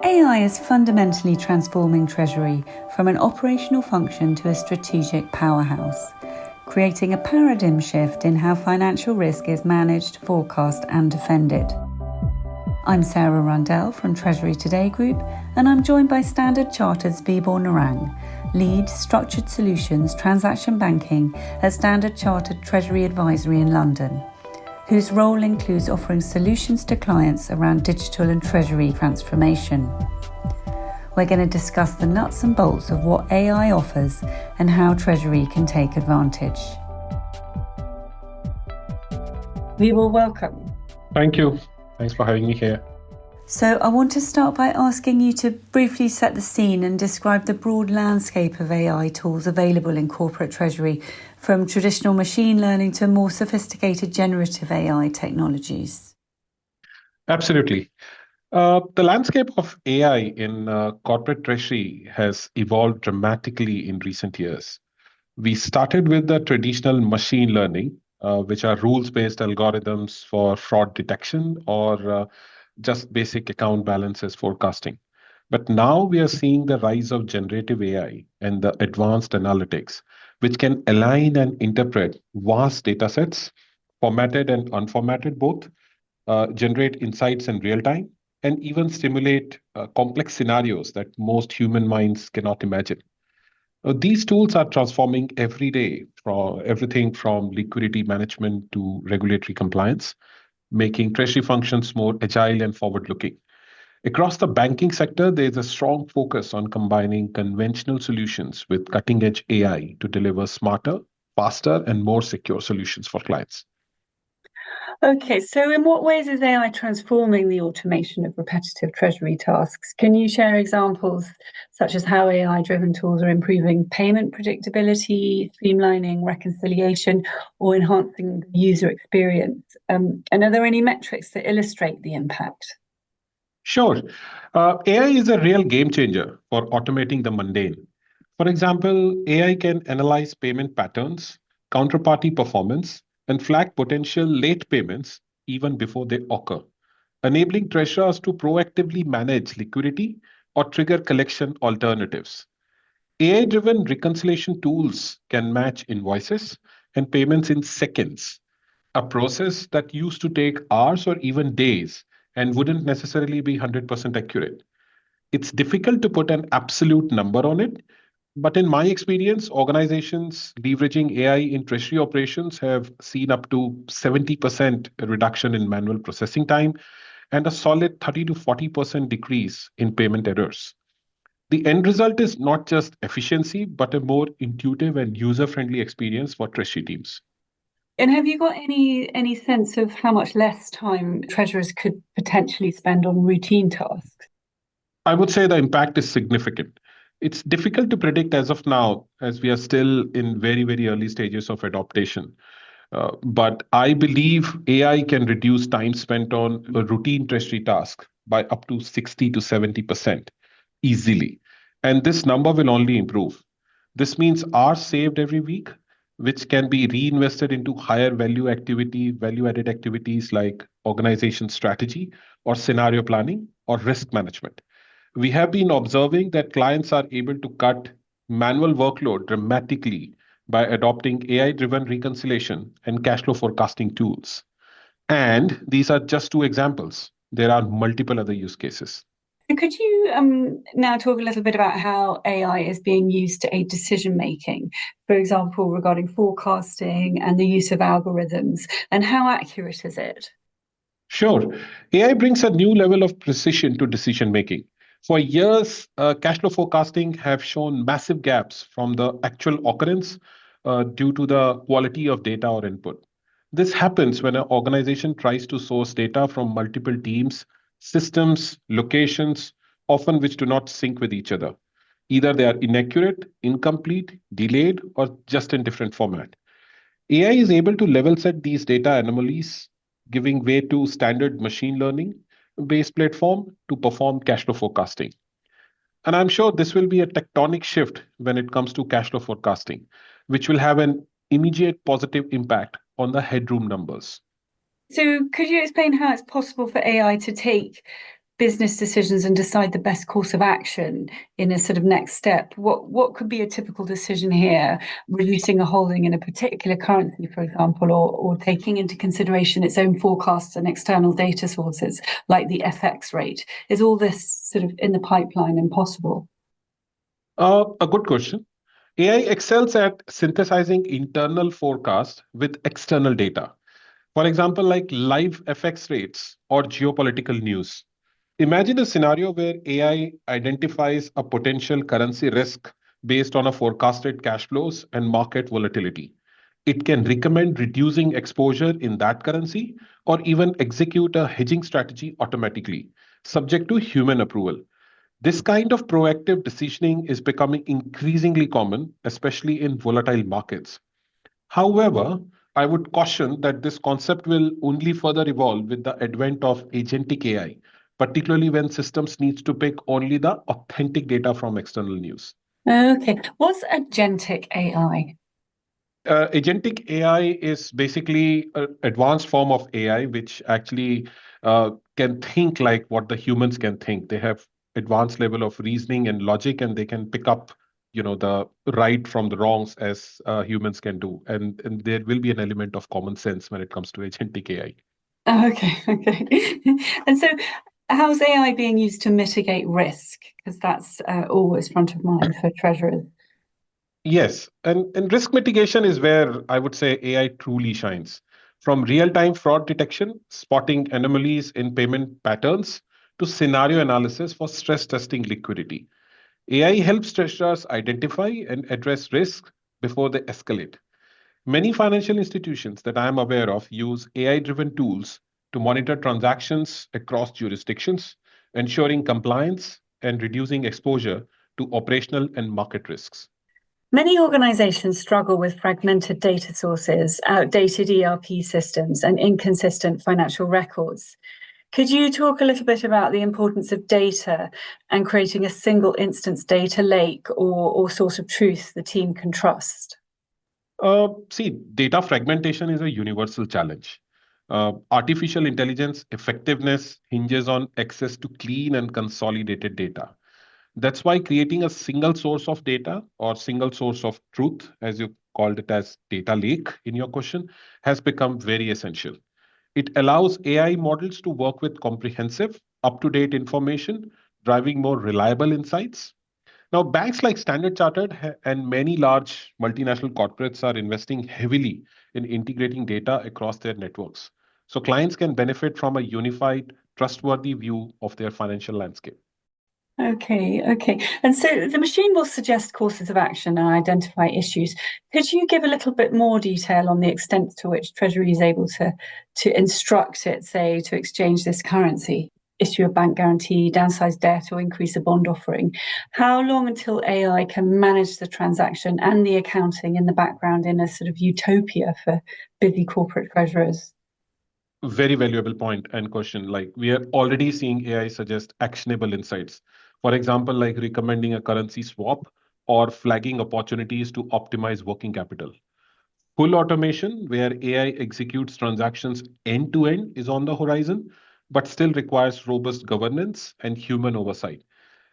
AI is fundamentally transforming Treasury from an operational function to a strategic powerhouse, creating a paradigm shift in how financial risk is managed, forecast and defended. I'm Sarah Rundell from Treasury Today Group, and I'm joined by Standard Chartered's Vibhor Narang, lead Structured Solutions Transaction Banking at Standard Chartered Treasury Advisory in London, whose role includes offering solutions to clients around digital and treasury transformation. We're going to discuss the nuts and bolts of what AI offers and how Treasury can take advantage. Vibhor, welcome. Thank you. Thanks for having me here. So I want to start by asking you to briefly set the scene and describe the broad landscape of AI tools available in corporate treasury, from traditional machine learning to more sophisticated generative AI technologies. Absolutely. The landscape of AI in corporate treasury has evolved dramatically in recent years. We started with the traditional machine learning, which are rules-based algorithms for fraud detection or just basic account balances forecasting. But now we are seeing the rise of generative AI and the advanced analytics, which can align and interpret vast data sets, formatted and unformatted both, generate insights in real time, and even stimulate complex scenarios that most human minds cannot imagine. These tools are transforming every day, from everything from liquidity management to regulatory compliance, making treasury functions more agile and forward-looking. Across the banking sector, there is a strong focus on combining conventional solutions with cutting-edge AI to deliver smarter, faster, and more secure solutions for clients. Okay, so in what ways is AI transforming the automation of repetitive treasury tasks? Can you share examples such as how AI-driven tools are improving payment predictability, streamlining reconciliation, or enhancing the user experience? And are there any metrics that illustrate the impact? Sure. AI is a real game changer for automating the mundane. For example, AI can analyze payment patterns, counterparty performance, and flag potential late payments even before they occur, enabling treasurers to proactively manage liquidity or trigger collection alternatives. AI-driven reconciliation tools can match invoices and payments in seconds, a process that used to take hours or even days and wouldn't necessarily be 100% accurate. It's difficult to put an absolute number on it, but in my experience, organizations leveraging AI in treasury operations have seen up to 70% reduction in manual processing time and a solid 30 to 40% decrease in payment errors. The end result is not just efficiency, but a more intuitive and user-friendly experience for treasury teams. And have you got any sense of how much less time treasurers could potentially spend on routine tasks? I would say the impact is significant. It's difficult to predict as of now, as we are still in very, very early stages of adaptation. But I believe AI can reduce time spent on a routine treasury task by up to 60 to 70% easily. And this number will only improve. This means hours saved every week, which can be reinvested into higher value added activities like organization strategy or scenario planning or risk management. We have been observing that clients are able to cut manual workload dramatically by adopting AI-driven reconciliation and cash flow forecasting tools. And these are just two examples. There are multiple other use cases. So could you now talk a little bit about how AI is being used to aid decision making, for example, regarding forecasting and the use of algorithms, and how accurate is it? Sure. AI brings a new level of precision to decision making. For years, cash flow forecasting have shown massive gaps from the actual occurrence due to the quality of data or input. This happens when an organization tries to source data from multiple teams, systems, locations, often which do not sync with each other. Either they are inaccurate, incomplete, delayed, or just in different format. AI is able to level set these data anomalies, giving way to standard machine learning based platform to perform cash flow forecasting. And I'm sure this will be a tectonic shift when it comes to cash flow forecasting, which will have an immediate positive impact on the headroom numbers. So could you explain how it's possible for AI to take business decisions and decide the best course of action in a sort of next step, what could be a typical decision here? Reducing a holding in a particular currency, for example, or taking into consideration its own forecasts and external data sources like the FX rate. Is all this sort of in the pipeline and possible? A good question. AI excels at synthesizing internal forecasts with external data. For example, like live FX rates or geopolitical news. Imagine a scenario where AI identifies a potential currency risk based on a forecasted cash flows and market volatility. It can recommend reducing exposure in that currency or even execute a hedging strategy automatically, subject to human approval. This kind of proactive decisioning is becoming increasingly common, especially in volatile markets. However, I would caution that this concept will only further evolve with the advent of agentic AI, particularly when systems needs to pick only the authentic data from external news. Okay. What's agentic AI? Agentic AI is basically an advanced form of AI which actually can think like what the humans can think. They have advanced level of reasoning and logic, and they can pick up, the right from the wrongs as humans can do. And there will be an element of common sense when it comes to agentic AI. Oh, okay, okay. And so, how's AI being used to mitigate risk? Because that's always front of mind for treasurers. Yes, and risk mitigation is where I would say AI truly shines. From real-time fraud detection, spotting anomalies in payment patterns, to scenario analysis for stress testing liquidity. AI helps treasurers identify and address risks before they escalate. Many financial institutions that I am aware of use AI-driven tools to monitor transactions across jurisdictions, ensuring compliance and reducing exposure to operational and market risks. Many organizations struggle with fragmented data sources, outdated ERP systems, and inconsistent financial records. Could you talk a little bit about the importance of data and creating a single instance data lake or source of truth the team can trust? See, data fragmentation is a universal challenge. Artificial intelligence effectiveness hinges on access to clean and consolidated data. That's why creating a single source of data or single source of truth, as you called it as data lake in your question, has become very essential. It allows AI models to work with comprehensive, up to date information, driving more reliable insights. Now, banks like Standard Chartered and many large multinational corporates are investing heavily in integrating data across their networks. So clients can benefit from a unified, trustworthy view of their financial landscape. Okay, okay. And so the machine will suggest courses of action and identify issues. Could you give a little bit more detail on the extent to which Treasury is able to instruct it, say, to exchange this currency, issue a bank guarantee, downsize debt, or increase a bond offering? How long until AI can manage the transaction and the accounting in the background in a sort of utopia for busy corporate treasurers? Very valuable point and question. Like we are already seeing AI suggest actionable insights. For example, like recommending a currency swap or flagging opportunities to optimize working capital. Full automation, where AI executes transactions end to end, is on the horizon, but still requires robust governance and human oversight,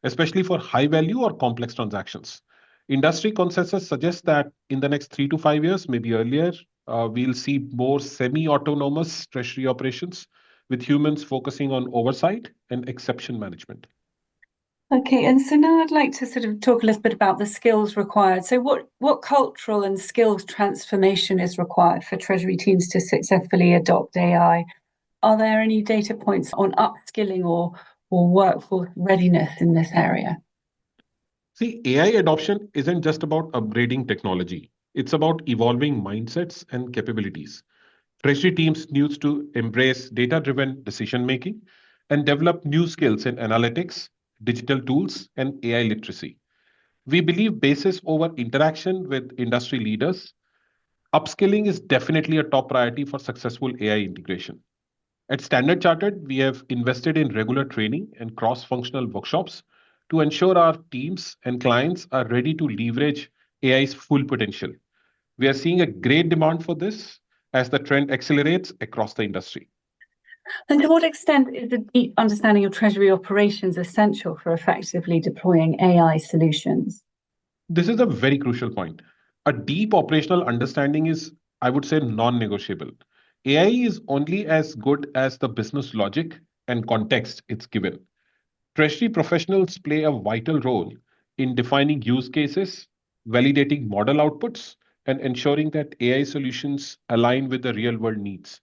especially for high value or complex transactions. Industry consensus suggests that in the next 3 to 5 years, maybe earlier, we'll see more semi autonomous treasury operations with humans focusing on oversight and exception management. Okay, and so now I'd like to sort of talk a little bit about the skills required. So what cultural and skills transformation is required for Treasury teams to successfully adopt AI? Are there any data points on upskilling or workforce readiness in this area? See, AI adoption isn't just about upgrading technology, it's about evolving mindsets and capabilities. Treasury teams need to embrace data driven decision making and develop new skills in analytics, digital tools, and AI literacy. We believe basis over interaction with industry leaders, upskilling is definitely a top priority for successful AI integration. At Standard Chartered, we have invested in regular training and cross functional workshops to ensure our teams and clients are ready to leverage AI's full potential. We are seeing a great demand for this as the trend accelerates across the industry. And to what extent is a deep understanding of Treasury operations essential for effectively deploying AI solutions? This is a very crucial point. A deep operational understanding is, I would say, non negotiable. AI is only as good as the business logic and context it's given. Treasury professionals play a vital role in defining use cases, validating model outputs, and ensuring that AI solutions align with the real world needs.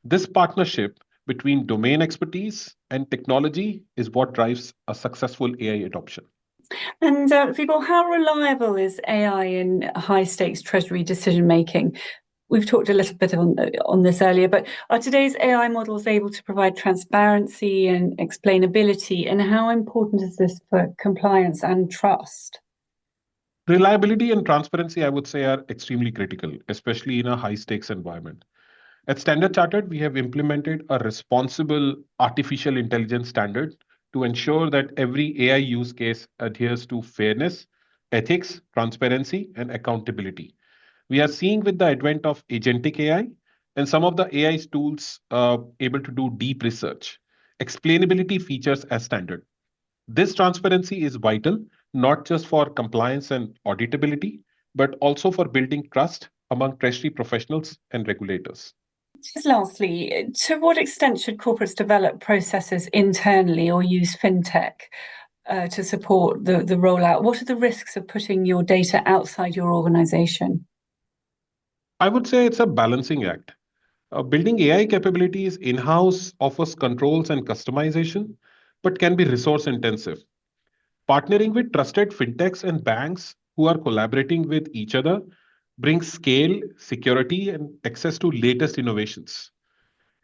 This partnership between domain expertise and technology is what drives a successful AI adoption. And Vibhor, how reliable is AI in high stakes Treasury decision making? We've talked a little bit on this earlier, but are today's AI models able to provide transparency and explainability? And how important is this for compliance and trust? Reliability and transparency, I would say, are extremely critical, especially in a high stakes environment. At Standard Chartered, we have implemented a responsible artificial intelligence standard to ensure that every AI use case adheres to fairness, ethics, transparency, and accountability. We are seeing with the advent of agentic AI and some of the AI tools able to do deep research, explainability features as standard. This transparency is vital, not just for compliance and auditability, but also for building trust among treasury professionals and regulators. Just lastly, to what extent should corporates develop processes internally or use fintech to support the rollout? What are the risks of putting your data outside your organization? I would say it's a balancing act. Building AI capabilities in house offers controls and customization, but can be resource intensive. Partnering with trusted fintechs and banks who are collaborating with each other brings scale, security, and access to latest innovations.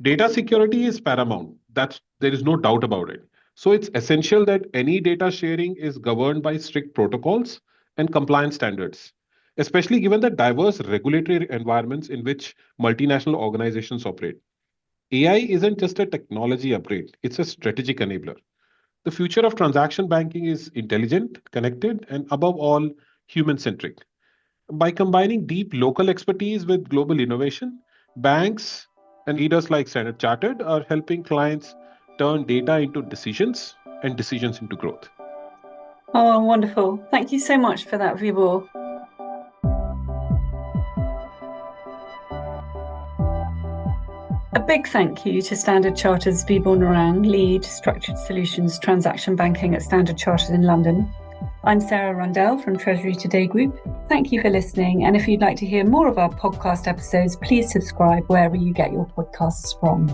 Data security is paramount. There is no doubt about it. So it's essential that any data sharing is governed by strict protocols and compliance standards, especially given the diverse regulatory environments in which multinational organizations operate. AI isn't just a technology upgrade, it's a strategic enabler. The future of transaction banking is intelligent, connected, and above all, human centric. By combining deep local expertise with global innovation, banks and leaders like Standard Chartered are helping clients turn data into decisions and decisions into growth. Oh, wonderful. Thank you so much for that, Vibhor. A big thank you to Standard Chartered's Vibhor Narang, lead Structured Solutions Transaction Banking at Standard Chartered in London. I'm Sarah Rundell from Treasury Today Group. Thank you for listening. And if you'd like to hear more of our podcast episodes, please subscribe wherever you get your podcasts from.